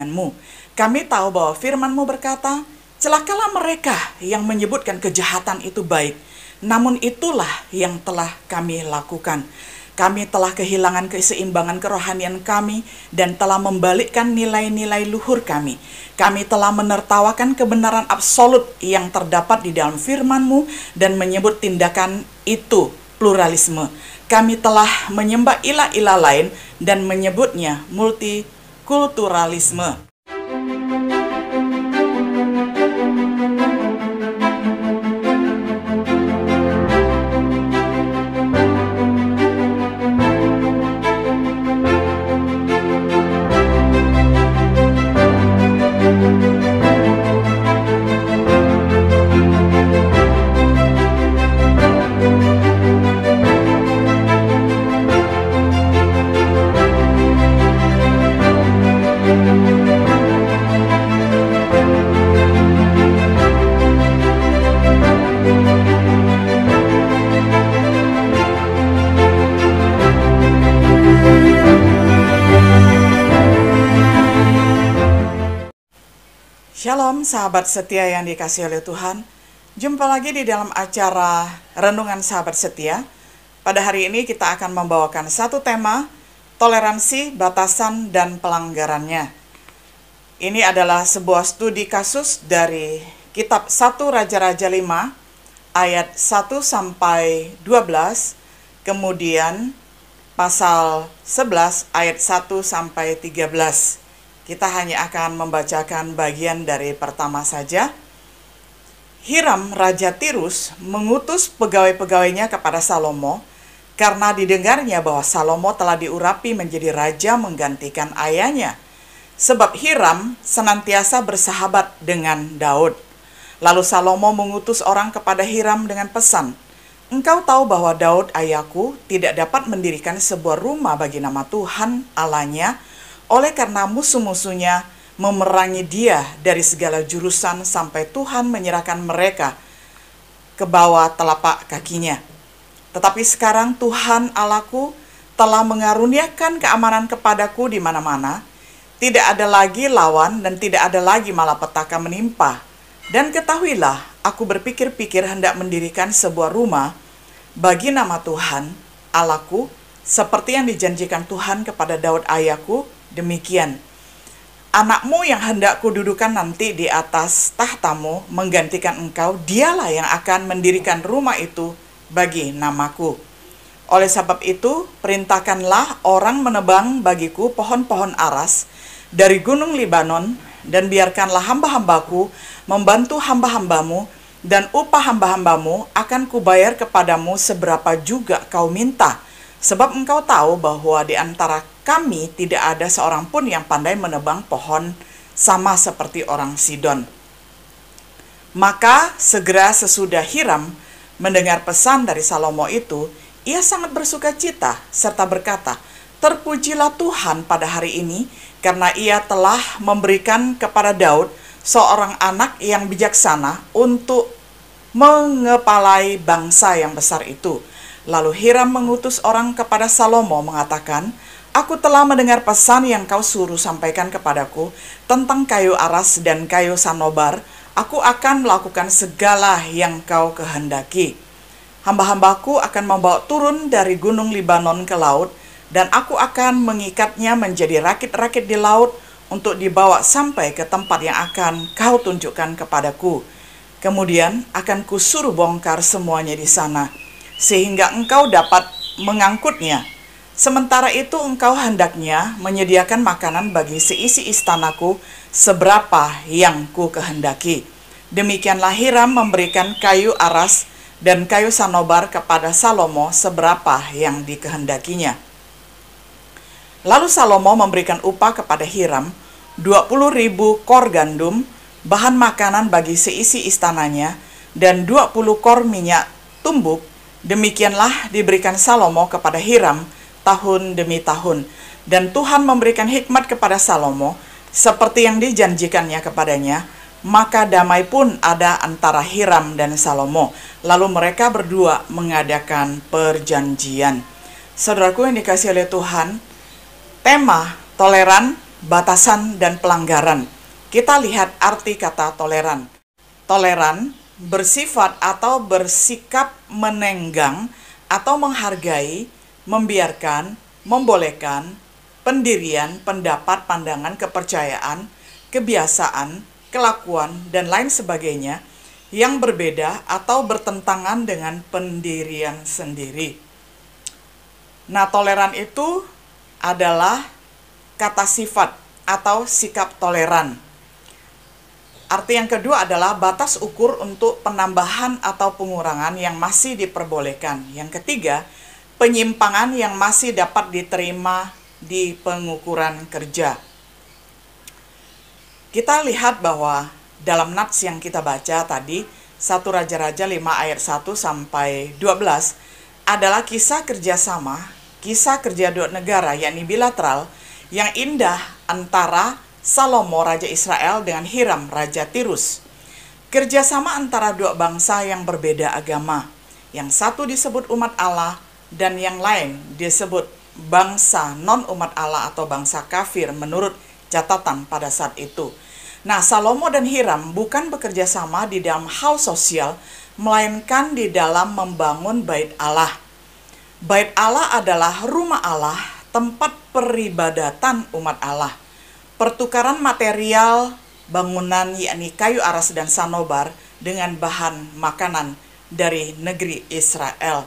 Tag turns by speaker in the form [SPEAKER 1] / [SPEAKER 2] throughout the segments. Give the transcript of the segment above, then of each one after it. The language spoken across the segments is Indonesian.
[SPEAKER 1] firman-Mu. Kami tahu bahwa firman-Mu berkata, celakalah mereka yang menyebutkan kejahatan itu baik, namun itulah yang telah kami lakukan. Kami telah kehilangan keseimbangan kerohanian kami dan telah membalikkan nilai-nilai luhur kami. Kami telah menertawakan kebenaran absolut yang terdapat di dalam firman-Mu dan menyebut tindakan itu pluralisme. Kami telah menyembah ilah-ilah lain dan menyebutnya multikulturalisme. Shalom sahabat setia yang dikasihi oleh Tuhan. Jumpa lagi di dalam acara Renungan Sahabat Setia. Pada hari ini kita akan membawakan satu tema, toleransi, batasan, dan pelanggarannya. Ini adalah sebuah studi kasus dari kitab 1 Raja-Raja 5 ayat 1 sampai 12, kemudian pasal 11 ayat 1 sampai 13. Kita hanya akan membacakan bagian dari pertama saja. Hiram, Raja Tirus, mengutus pegawai-pegawainya kepada Salomo, karena didengarnya bahwa Salomo telah diurapi menjadi raja menggantikan ayahnya. Sebab Hiram senantiasa bersahabat dengan Daud. Lalu Salomo mengutus orang kepada Hiram dengan pesan, engkau tahu bahwa Daud ayahku tidak dapat mendirikan sebuah rumah bagi nama Tuhan Allahnya, oleh karena musuh-musuhnya memerangi dia dari segala jurusan sampai Tuhan menyerahkan mereka ke bawah telapak kakinya. Tetapi sekarang Tuhan Allahku telah mengaruniakan keamanan kepadaku di mana-mana. Tidak ada lagi lawan dan tidak ada lagi malapetaka menimpa. Dan ketahuilah, aku berpikir-pikir hendak mendirikan sebuah rumah bagi nama Tuhan Allahku, seperti yang dijanjikan Tuhan kepada Daud ayahku. Demikian, anakmu yang hendak kududukan nanti di atas tahtamu menggantikan engkau, dialah yang akan mendirikan rumah itu bagi namaku. Oleh sebab itu, perintahkanlah orang menebang bagiku pohon-pohon aras dari gunung Libanon, dan biarkanlah hamba-hambaku membantu hamba-hambamu, dan upah hamba-hambamu akan kubayar kepadamu seberapa juga kau minta. Sebab engkau tahu bahwa di antara kami tidak ada seorang pun yang pandai menebang pohon sama seperti orang Sidon. Maka segera sesudah Hiram mendengar pesan dari Salomo itu, ia sangat bersuka cita serta berkata, terpujilah Tuhan pada hari ini, karena ia telah memberikan kepada Daud seorang anak yang bijaksana untuk mengepalai bangsa yang besar itu. Lalu Hiram mengutus orang kepada Salomo mengatakan, aku telah mendengar pesan yang kau suruh sampaikan kepadaku tentang kayu aras dan kayu sanobar. Aku akan melakukan segala yang kau kehendaki. Hamba-hambaku akan membawa turun dari gunung Libanon ke laut, dan aku akan mengikatnya menjadi rakit-rakit di laut untuk dibawa sampai ke tempat yang akan kau tunjukkan kepadaku. Kemudian akan kusuruh bongkar semuanya di sana, sehingga engkau dapat mengangkutnya. Sementara itu engkau hendaknya menyediakan makanan bagi seisi istanaku seberapa yang ku kehendaki. Demikianlah Hiram memberikan kayu aras dan kayu sanobar kepada Salomo seberapa yang dikehendakinya. Lalu Salomo memberikan upah kepada Hiram 20.000 kor gandum, bahan makanan bagi seisi istananya, dan 20 kor minyak tumbuk. Demikianlah diberikan Salomo kepada Hiram tahun demi tahun. Dan Tuhan memberikan hikmat kepada Salomo seperti yang dijanjikannya kepadanya. Maka damai pun ada antara Hiram dan Salomo. Lalu mereka berdua mengadakan perjanjian. Saudaraku yang dikasihi oleh Tuhan, tema toleran, batasan dan pelanggaran. Kita lihat arti kata toleran. Toleran bersifat atau bersikap menenggang atau menghargai, membiarkan, membolehkan pendirian, pendapat, pandangan, kepercayaan, kebiasaan, kelakuan, dan lain sebagainya yang berbeda atau bertentangan dengan pendirian sendiri. Nah, toleran itu adalah kata sifat atau sikap toleran. Arti yang kedua adalah batas ukur untuk penambahan atau pengurangan yang masih diperbolehkan. Yang ketiga, penyimpangan yang masih dapat diterima di pengukuran kerja. Kita lihat bahwa dalam nats yang kita baca tadi, 1 Raja-Raja 5 ayat 1 sampai 12 adalah kisah kerjasama, kisah kerja dua negara, yakni bilateral, yang indah antara Salomo Raja Israel dengan Hiram Raja Tirus. Kerjasama antara dua bangsa yang berbeda agama. Yang satu disebut umat Allah dan yang lain disebut bangsa non-umat Allah atau bangsa kafir menurut catatan pada saat itu. Nah, Salomo dan Hiram bukan bekerja sama di dalam hal sosial, melainkan di dalam membangun bait Allah. Bait Allah adalah rumah Allah, tempat peribadatan umat Allah. Pertukaran material bangunan yakni kayu aras dan sanobar dengan bahan makanan dari negeri Israel.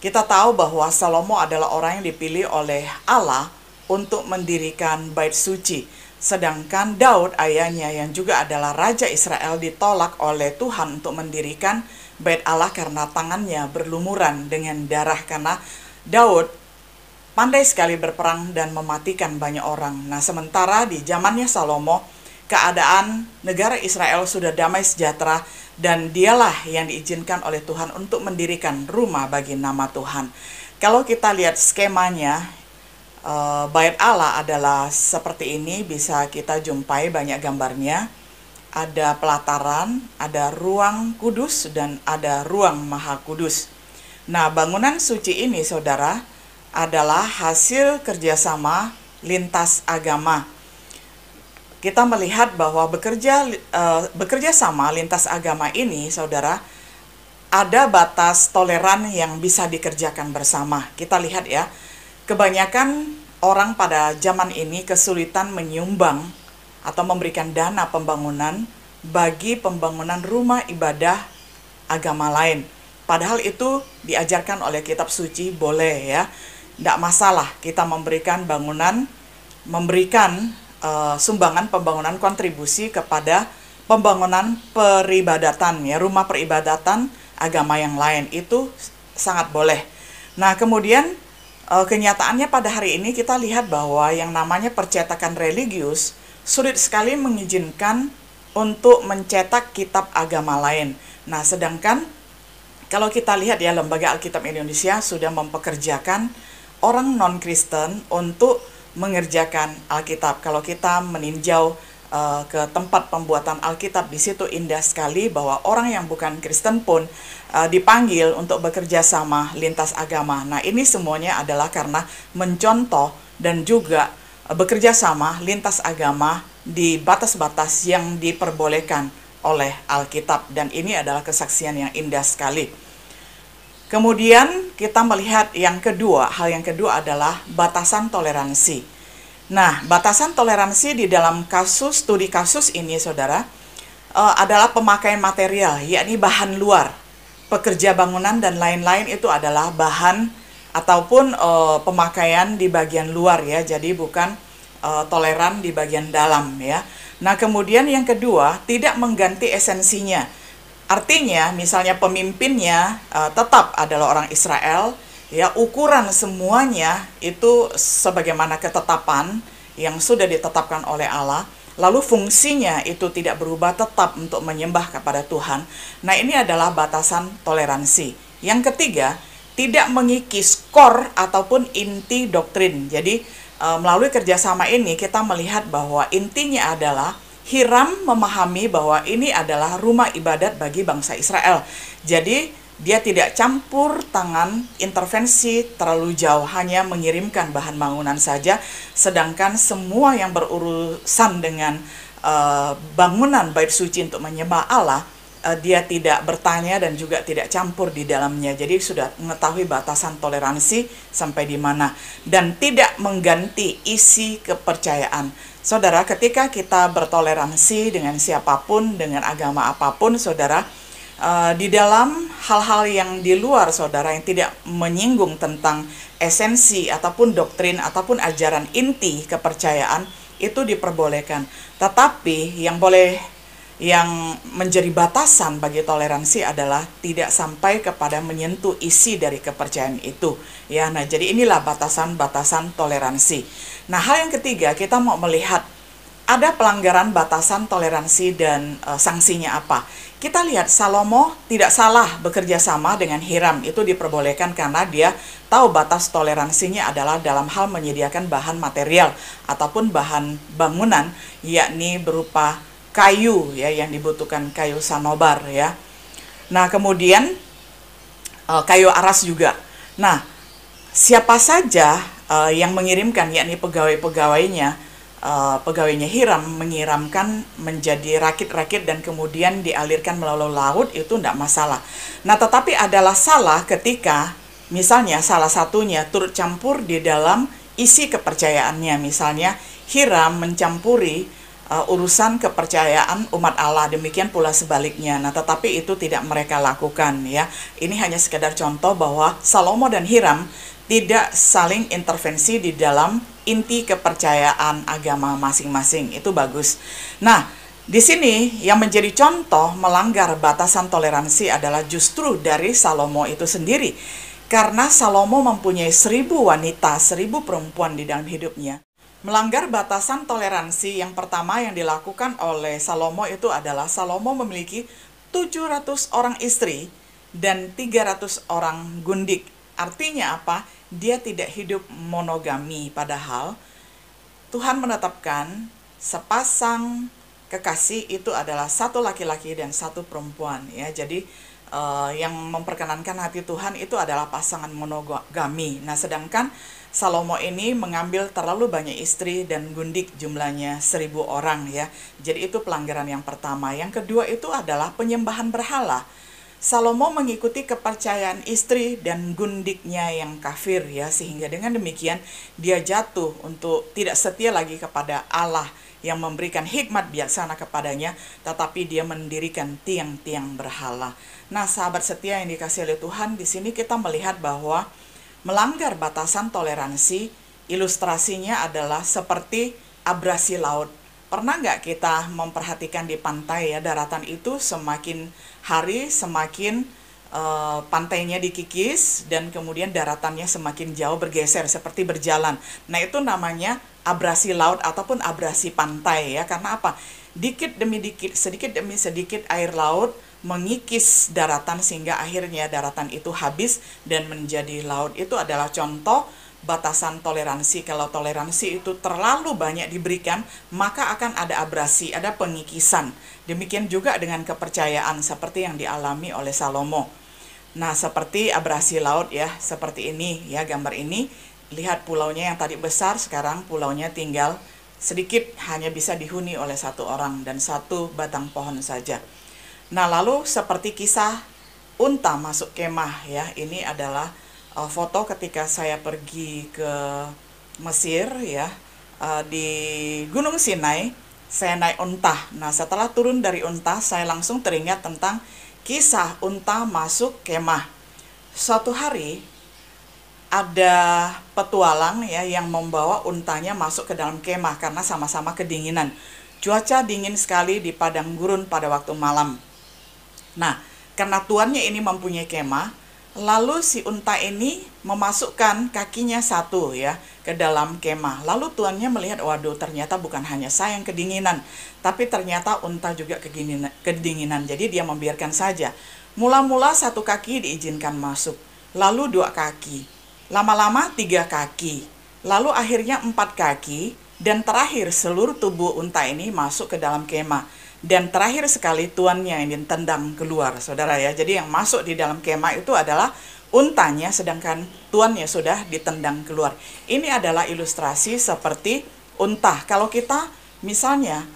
[SPEAKER 1] Kita tahu bahwa Salomo adalah orang yang dipilih oleh Allah untuk mendirikan bait suci. Sedangkan Daud, ayahnya yang juga adalah Raja Israel, ditolak oleh Tuhan untuk mendirikan bait Allah karena tangannya berlumuran dengan darah, karena Daud pandai sekali berperang dan mematikan banyak orang. Nah, sementara di zamannya Salomo, keadaan negara Israel sudah damai sejahtera dan dialah yang diizinkan oleh Tuhan untuk mendirikan rumah bagi nama Tuhan. Kalau kita lihat skemanya, bait Allah adalah seperti ini, bisa kita jumpai banyak gambarnya. Ada pelataran, ada ruang kudus, dan ada ruang maha kudus. Nah, bangunan suci ini, saudara, adalah hasil kerjasama lintas agama. Kita melihat bahwa bekerja sama lintas agama ini, saudara, ada batas toleran yang bisa dikerjakan bersama. Kita lihat ya, kebanyakan orang pada zaman ini kesulitan menyumbang atau memberikan dana pembangunan bagi pembangunan rumah ibadah agama lain. Padahal itu diajarkan oleh kitab suci, boleh ya, tidak masalah kita memberikan sumbangan pembangunan kontribusi kepada pembangunan peribadatan ya, rumah peribadatan agama yang lain, itu sangat boleh. Nah, kemudian kenyataannya pada hari ini kita lihat bahwa yang namanya percetakan religius sulit sekali mengizinkan untuk mencetak kitab agama lain. Nah, sedangkan kalau kita lihat ya, Lembaga Alkitab Indonesia sudah mempekerjakan orang non-Kristen untuk mengerjakan Alkitab. Kalau kita meninjau ke tempat pembuatan Alkitab, di situ indah sekali bahwa orang yang bukan Kristen pun dipanggil untuk bekerja sama lintas agama. Nah, ini semuanya adalah karena mencontoh dan juga bekerja sama lintas agama di batas-batas yang diperbolehkan oleh Alkitab, dan ini adalah kesaksian yang indah sekali. Kemudian kita melihat hal yang kedua adalah batasan toleransi. Nah, batasan toleransi di dalam studi kasus ini, saudara, adalah pemakaian material, yakni bahan luar. Pekerja bangunan dan lain-lain itu adalah bahan ataupun pemakaian di bagian luar ya, jadi bukan toleran di bagian dalam ya. Nah, kemudian yang kedua, tidak mengganti esensinya. Artinya, misalnya pemimpinnya tetap adalah orang Israel, ya, ukuran semuanya itu sebagaimana ketetapan yang sudah ditetapkan oleh Allah, lalu fungsinya itu tidak berubah, tetap untuk menyembah kepada Tuhan. Nah, ini adalah batasan toleransi. Yang ketiga, tidak mengikis core ataupun inti doktrin. Jadi, melalui kerjasama ini kita melihat bahwa intinya adalah Hiram memahami bahwa ini adalah rumah ibadat bagi bangsa Israel. Jadi, Dia tidak campur tangan intervensi terlalu jauh, hanya mengirimkan bahan bangunan saja, sedangkan semua yang berurusan dengan bangunan bait suci untuk menyembah Allah, dia tidak bertanya dan juga tidak campur di dalamnya. Jadi sudah mengetahui batasan toleransi sampai di mana, dan tidak mengganti isi kepercayaan. Saudara, ketika kita bertoleransi dengan siapapun, dengan agama apapun, saudara, di dalam hal-hal yang di luar saudara, yang tidak menyinggung tentang esensi ataupun doktrin ataupun ajaran inti kepercayaan, itu diperbolehkan. Tetapi yang menjadi batasan bagi toleransi adalah tidak sampai kepada menyentuh isi dari kepercayaan itu, ya. Nah, jadi inilah batasan-batasan toleransi. Nah, hal yang ketiga, kita mau melihat ada pelanggaran batasan toleransi dan sanksinya apa. Kita lihat Salomo tidak salah bekerja sama dengan Hiram, itu diperbolehkan karena dia tahu batas toleransinya adalah dalam hal menyediakan bahan material ataupun bahan bangunan, yakni berupa kayu, ya, yang dibutuhkan kayu sanobar, ya. Nah, kemudian kayu aras juga. Nah, siapa saja yang mengirimkan, yakni pegawainya Hiram mengiramkan menjadi rakit-rakit dan kemudian dialirkan melalui laut, itu tidak masalah. Nah, tetapi adalah salah ketika misalnya salah satunya turut campur di dalam isi kepercayaannya. Misalnya Hiram mencampuri urusan kepercayaan umat Allah, demikian pula sebaliknya. Nah, tetapi itu tidak mereka lakukan, ya. Ini hanya sekedar contoh bahwa Salomo dan Hiram tidak saling intervensi di dalam inti kepercayaan agama masing-masing. Itu bagus. Nah, di sini yang menjadi contoh melanggar batasan toleransi adalah justru dari Salomo itu sendiri. Karena Salomo mempunyai 1000 wanita, 1000 perempuan di dalam hidupnya. Melanggar batasan toleransi yang pertama yang dilakukan oleh Salomo itu adalah Salomo memiliki 700 orang istri dan 300 orang gundik. Artinya apa? Dia tidak hidup monogami, padahal Tuhan menetapkan sepasang kekasih itu adalah satu laki-laki dan satu perempuan, ya. Jadi yang memperkenankan hati Tuhan itu adalah pasangan monogami. Nah, sedangkan Salomo ini mengambil terlalu banyak istri dan gundik, jumlahnya 1000 orang, ya. Jadi itu pelanggaran yang pertama. Yang kedua itu adalah penyembahan berhala. Salomo mengikuti kepercayaan istri dan gundiknya yang kafir, ya, sehingga dengan demikian dia jatuh untuk tidak setia lagi kepada Allah yang memberikan hikmat bijaksana kepadanya, tetapi dia mendirikan tiang-tiang berhala. Nah, sahabat setia yang dikasihi oleh Tuhan, di sini kita melihat bahwa melanggar batasan toleransi, ilustrasinya adalah seperti abrasi laut. Pernah nggak kita memperhatikan di pantai, ya, daratan itu semakin hari semakin pantainya dikikis dan kemudian daratannya semakin jauh bergeser seperti berjalan. Nah, itu namanya abrasi laut ataupun abrasi pantai, ya. Karena apa? Dikit demi dikit, sedikit demi sedikit air laut mengikis daratan sehingga akhirnya daratan itu habis dan menjadi laut. Itu adalah contoh batasan toleransi. Kalau toleransi itu terlalu banyak diberikan, maka akan ada abrasi, ada pengikisan. Demikian juga dengan kepercayaan seperti yang dialami oleh Salomo. Nah, seperti abrasi laut, ya, seperti ini, ya, gambar ini. Lihat pulaunya yang tadi besar, sekarang pulaunya tinggal sedikit, hanya bisa dihuni oleh satu orang dan satu batang pohon saja. Nah, lalu seperti kisah unta masuk kemah, ya, ini adalah foto ketika saya pergi ke Mesir, ya, di Gunung Sinai, saya naik unta. Nah, setelah turun dari unta, saya langsung teringat tentang kisah unta masuk kemah. Suatu hari ada petualang, ya, yang membawa untanya masuk ke dalam kemah karena sama-sama kedinginan. Cuaca dingin sekali di padang gurun pada waktu malam. Nah, karena tuannya ini mempunyai kemah, lalu si unta ini memasukkan kakinya satu, ya, ke dalam kemah. Lalu tuannya melihat, waduh, ternyata bukan hanya saya yang kedinginan, tapi ternyata unta juga kedinginan. Jadi dia membiarkan saja. Mula-mula satu kaki diizinkan masuk, lalu 2 kaki, lama-lama 3 kaki, lalu akhirnya 4 kaki, Dan terakhir, seluruh tubuh unta ini masuk ke dalam kemah. Dan terakhir sekali tuannya yang ditendang keluar, saudara ya. Jadi yang masuk di dalam kemah itu adalah untanya, sedangkan tuannya sudah ditendang keluar. Ini adalah ilustrasi seperti unta. Kalau kita misalnya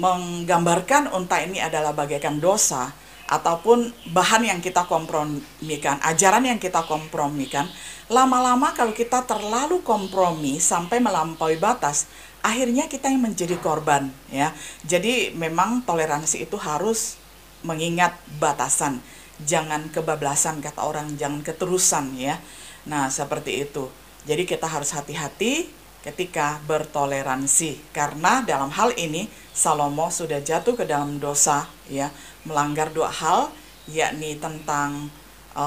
[SPEAKER 1] menggambarkan unta ini adalah bagaikan dosa, ataupun bahan yang kita kompromikan, ajaran yang kita kompromikan, lama-lama kalau kita terlalu kompromi sampai melampaui batas, akhirnya kita yang menjadi korban, ya. Jadi memang toleransi itu harus mengingat batasan, jangan kebablasan kata orang, jangan keterusan, ya. Nah, seperti itu. Jadi kita harus hati-hati ketika bertoleransi, karena dalam hal ini Salomo sudah jatuh ke dalam dosa, ya, melanggar dua hal, yakni tentang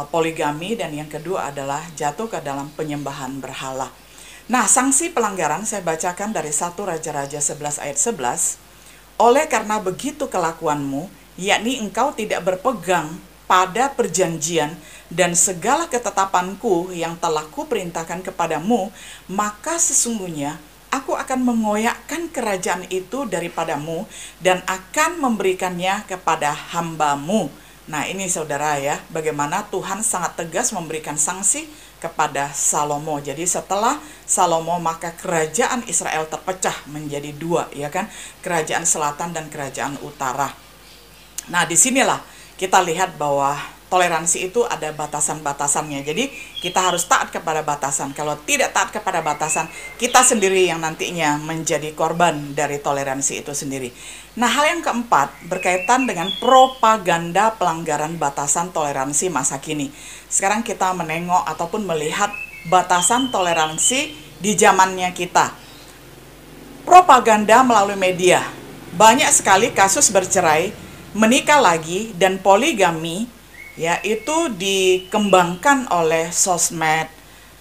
[SPEAKER 1] poligami, dan yang kedua adalah jatuh ke dalam penyembahan berhala. Nah, sanksi pelanggaran saya bacakan dari 1 Raja-Raja 11 ayat 11. Oleh karena begitu kelakuanmu, yakni engkau tidak berpegang pada perjanjian dan segala ketetapanku yang telah kuperintahkan kepadamu, maka sesungguhnya aku akan mengoyakkan kerajaan itu daripadamu dan akan memberikannya kepada hambamu. Nah, ini saudara ya, bagaimana Tuhan sangat tegas memberikan sanksi kepada Salomo. Jadi setelah Salomo, maka kerajaan Israel terpecah menjadi dua, ya kan? Kerajaan selatan dan kerajaan utara. Nah, disinilah kita lihat bahwa toleransi itu ada batasan-batasannya. Jadi kita harus taat kepada batasan. Kalau tidak taat kepada batasan, kita sendiri yang nantinya menjadi korban dari toleransi itu sendiri. Nah, hal yang keempat berkaitan dengan propaganda pelanggaran batasan toleransi masa kini. Sekarang kita menengok ataupun melihat batasan toleransi di zamannya kita. Propaganda melalui media. Banyak sekali kasus bercerai, menikah lagi, dan poligami, ya, itu dikembangkan oleh sosmed,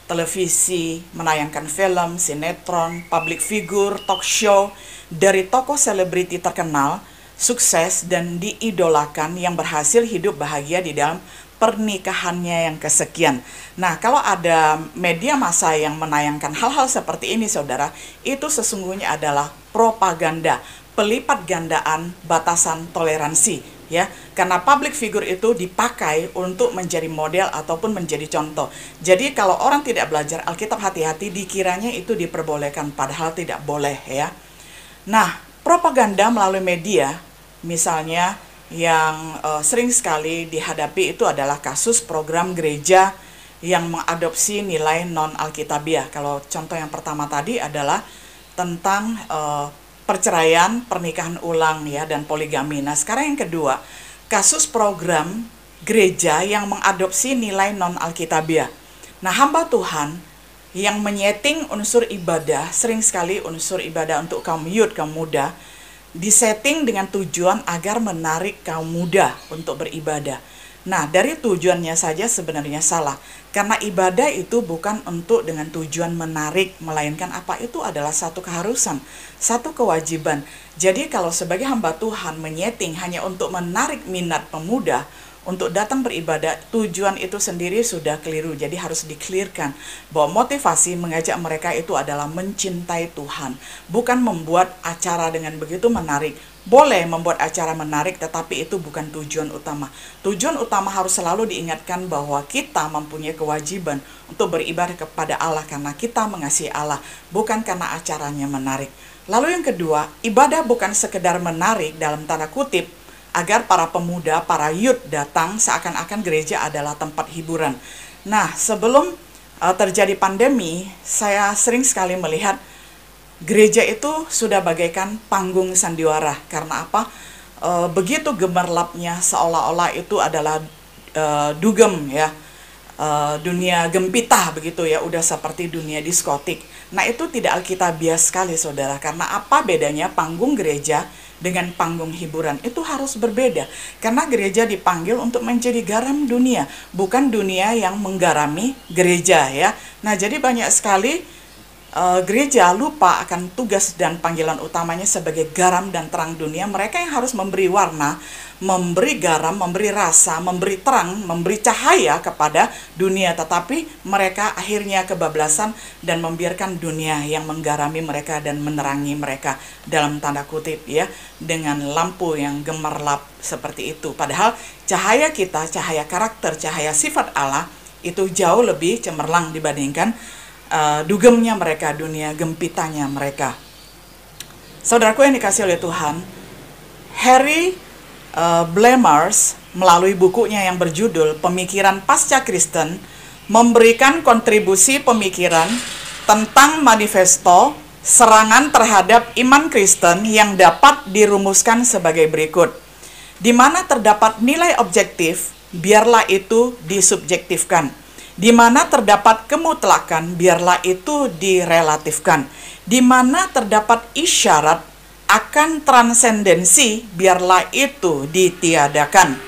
[SPEAKER 1] televisi, menayangkan film, sinetron, public figure, talk show, dari tokoh selebriti terkenal, sukses, dan diidolakan yang berhasil hidup bahagia di dalam pernikahannya yang kesekian. Nah, kalau ada media massa yang menayangkan hal-hal seperti ini, saudara, itu sesungguhnya adalah propaganda, pelipat gandaan batasan toleransi, ya, karena public figure itu dipakai untuk menjadi model ataupun menjadi contoh. Jadi kalau orang tidak belajar Alkitab, hati-hati, dikiranya itu diperbolehkan padahal tidak boleh, ya. Nah, propaganda melalui media misalnya yang sering sekali dihadapi itu adalah kasus program gereja yang mengadopsi nilai non-alkitabiah. Kalau contoh yang pertama tadi adalah tentang perceraian, pernikahan ulang, ya, dan poligami. Nah, sekarang yang kedua, kasus program gereja yang mengadopsi nilai non-alkitabiah. Nah, hamba Tuhan yang menyeting unsur ibadah, sering sekali unsur ibadah untuk kaum youth, kaum muda, disetting dengan tujuan agar menarik kaum muda untuk beribadah. Nah, dari tujuannya saja sebenarnya salah. Karena ibadah itu bukan untuk dengan tujuan menarik, melainkan apa itu adalah satu keharusan, satu kewajiban. Jadi kalau sebagai hamba Tuhan menyeting hanya untuk menarik minat pemuda untuk datang beribadah, tujuan itu sendiri sudah keliru. Jadi harus di-clearkan bahwa motivasi mengajak mereka itu adalah mencintai Tuhan, bukan membuat acara dengan begitu menarik. Boleh membuat acara menarik, tetapi itu bukan tujuan utama. Tujuan utama harus selalu diingatkan bahwa kita mempunyai kewajiban untuk beribadah kepada Allah karena kita mengasihi Allah, bukan karena acaranya menarik. Lalu yang kedua, ibadah bukan sekedar menarik dalam tanda kutip, agar para pemuda, para youth datang seakan-akan gereja adalah tempat hiburan. Nah, sebelum terjadi pandemi, saya sering sekali melihat gereja itu sudah bagaikan panggung sandiwara. Karena apa? Begitu gemerlapnya, seolah-olah itu adalah dugem, ya, dunia gempita begitu, ya, udah seperti dunia diskotik. Nah, itu tidak alkitabiah sekali, saudara. Karena apa bedanya panggung gereja dengan panggung hiburan? Itu harus berbeda. Karena gereja dipanggil untuk menjadi garam dunia, bukan dunia yang menggarami gereja, ya. Nah, jadi banyak sekali gereja lupa akan tugas dan panggilan utamanya sebagai garam dan terang dunia. Mereka yang harus memberi warna, memberi garam, memberi rasa, memberi terang, memberi cahaya kepada dunia, tetapi mereka akhirnya kebablasan dan membiarkan dunia yang menggarami mereka dan menerangi mereka, dalam tanda kutip ya, dengan lampu yang gemerlap seperti itu. Padahal cahaya kita, cahaya karakter, cahaya sifat Allah itu jauh lebih cemerlang dibandingkan dugemnya mereka, dunia gempitannya mereka. Saudaraku yang dikasih oleh Tuhan, Harry Blamers melalui bukunya yang berjudul Pemikiran Pasca Kristen memberikan kontribusi pemikiran tentang manifesto serangan terhadap iman Kristen yang dapat dirumuskan sebagai berikut. Di mana terdapat nilai objektif, biarlah itu disubjektifkan. Di mana terdapat kemutlakan, biarlah itu direlatifkan. Di mana terdapat isyarat akan transendensi, biarlah itu ditiadakan.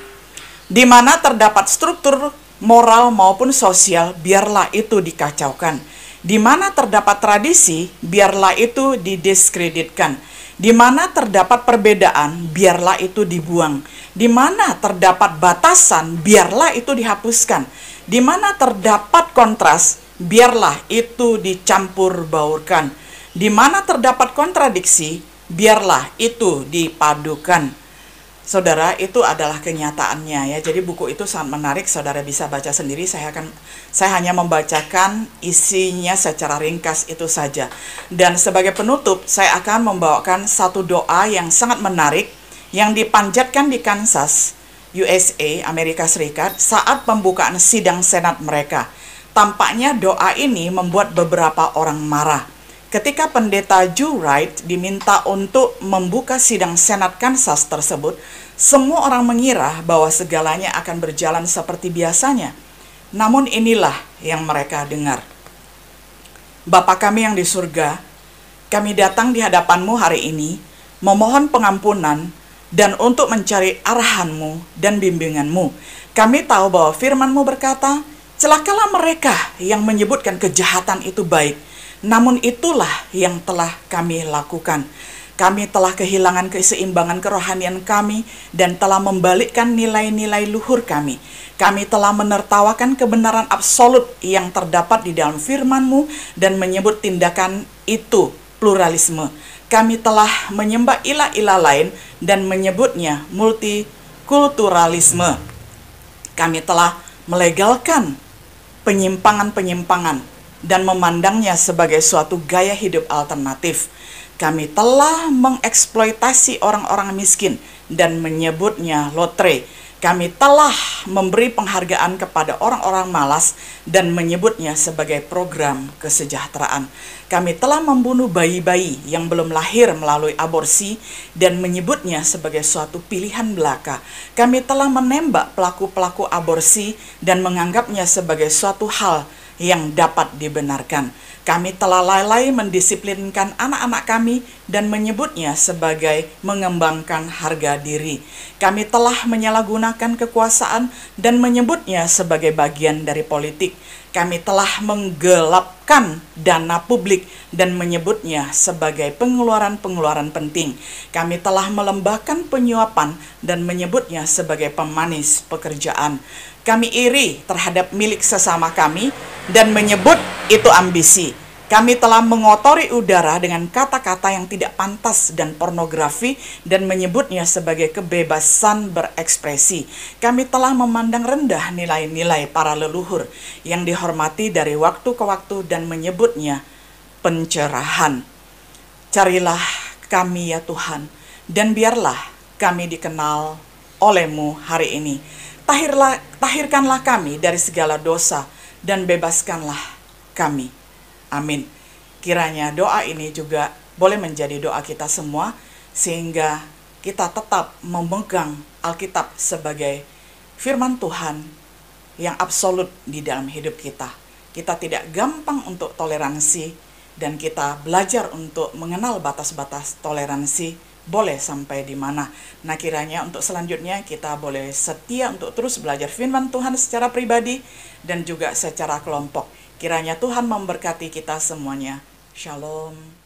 [SPEAKER 1] Di mana terdapat struktur moral maupun sosial, biarlah itu dikacaukan. Di mana terdapat tradisi, biarlah itu didiskreditkan. Di mana terdapat perbedaan, biarlah itu dibuang. Di mana terdapat batasan, biarlah itu dihapuskan. Di mana terdapat kontras, biarlah itu dicampur baurkan. Di mana terdapat kontradiksi, biarlah itu dipadukan. Saudara, itu adalah kenyataannya ya. Jadi buku itu sangat menarik, saudara bisa baca sendiri. Saya hanya membacakan isinya secara ringkas itu saja. Dan sebagai penutup, saya akan membawakan satu doa yang sangat menarik yang dipanjatkan di Kansas, USA, Amerika Serikat saat pembukaan sidang Senat mereka. Tampaknya doa ini membuat beberapa orang marah. Ketika pendeta Joe Wright diminta untuk membuka sidang Senat Kansas tersebut, semua orang mengira bahwa segalanya akan berjalan seperti biasanya. Namun inilah yang mereka dengar. Bapa kami yang di surga, kami datang di hadapan-Mu hari ini, memohon pengampunan dan untuk mencari arahan-Mu dan bimbingan-Mu. Kami tahu bahwa firman-Mu berkata, celakalah mereka yang menyebutkan kejahatan itu baik. Namun itulah yang telah kami lakukan. Kami telah kehilangan keseimbangan kerohanian kami dan telah membalikkan nilai-nilai luhur kami. Kami telah menertawakan kebenaran absolut yang terdapat di dalam firman-Mu dan menyebut tindakan itu pluralisme. Kami telah menyembah ilah-ilah lain dan menyebutnya multikulturalisme. Kami telah melegalkan penyimpangan-penyimpangan dan memandangnya sebagai suatu gaya hidup alternatif. Kami telah mengeksploitasi orang-orang miskin dan menyebutnya lotre. Kami telah memberi penghargaan kepada orang-orang malas dan menyebutnya sebagai program kesejahteraan. Kami telah membunuh bayi-bayi yang belum lahir melalui aborsi dan menyebutnya sebagai suatu pilihan belaka. Kami telah menembak pelaku-pelaku aborsi dan menganggapnya sebagai suatu hal yang dapat dibenarkan. Kami telah lalai mendisiplinkan anak-anak kami dan menyebutnya sebagai mengembangkan harga diri. Kami telah menyalahgunakan kekuasaan dan menyebutnya sebagai bagian dari politik. Kami telah menggelapkan dana publik dan menyebutnya sebagai pengeluaran-pengeluaran penting. Kami telah melembahkan penyuapan dan menyebutnya sebagai pemanis pekerjaan. Kami iri terhadap milik sesama kami dan menyebut itu ambisi. Kami telah mengotori udara dengan kata-kata yang tidak pantas dan pornografi dan menyebutnya sebagai kebebasan berekspresi. Kami telah memandang rendah nilai-nilai para leluhur yang dihormati dari waktu ke waktu dan menyebutnya pencerahan. Carilah kami ya Tuhan, dan biarlah kami dikenal oleh-Mu hari ini. Tahirkanlah kami dari segala dosa dan bebaskanlah kami. Amin. Kiranya doa ini juga boleh menjadi doa kita semua, sehingga kita tetap memegang Alkitab sebagai firman Tuhan yang absolut di dalam hidup kita. Kita tidak gampang untuk toleransi, dan kita belajar untuk mengenal batas-batas toleransi boleh sampai di mana. Nah, kiranya untuk selanjutnya kita boleh setia untuk terus belajar firman Tuhan secara pribadi dan juga secara kelompok. Kiranya Tuhan memberkati kita semuanya. Shalom.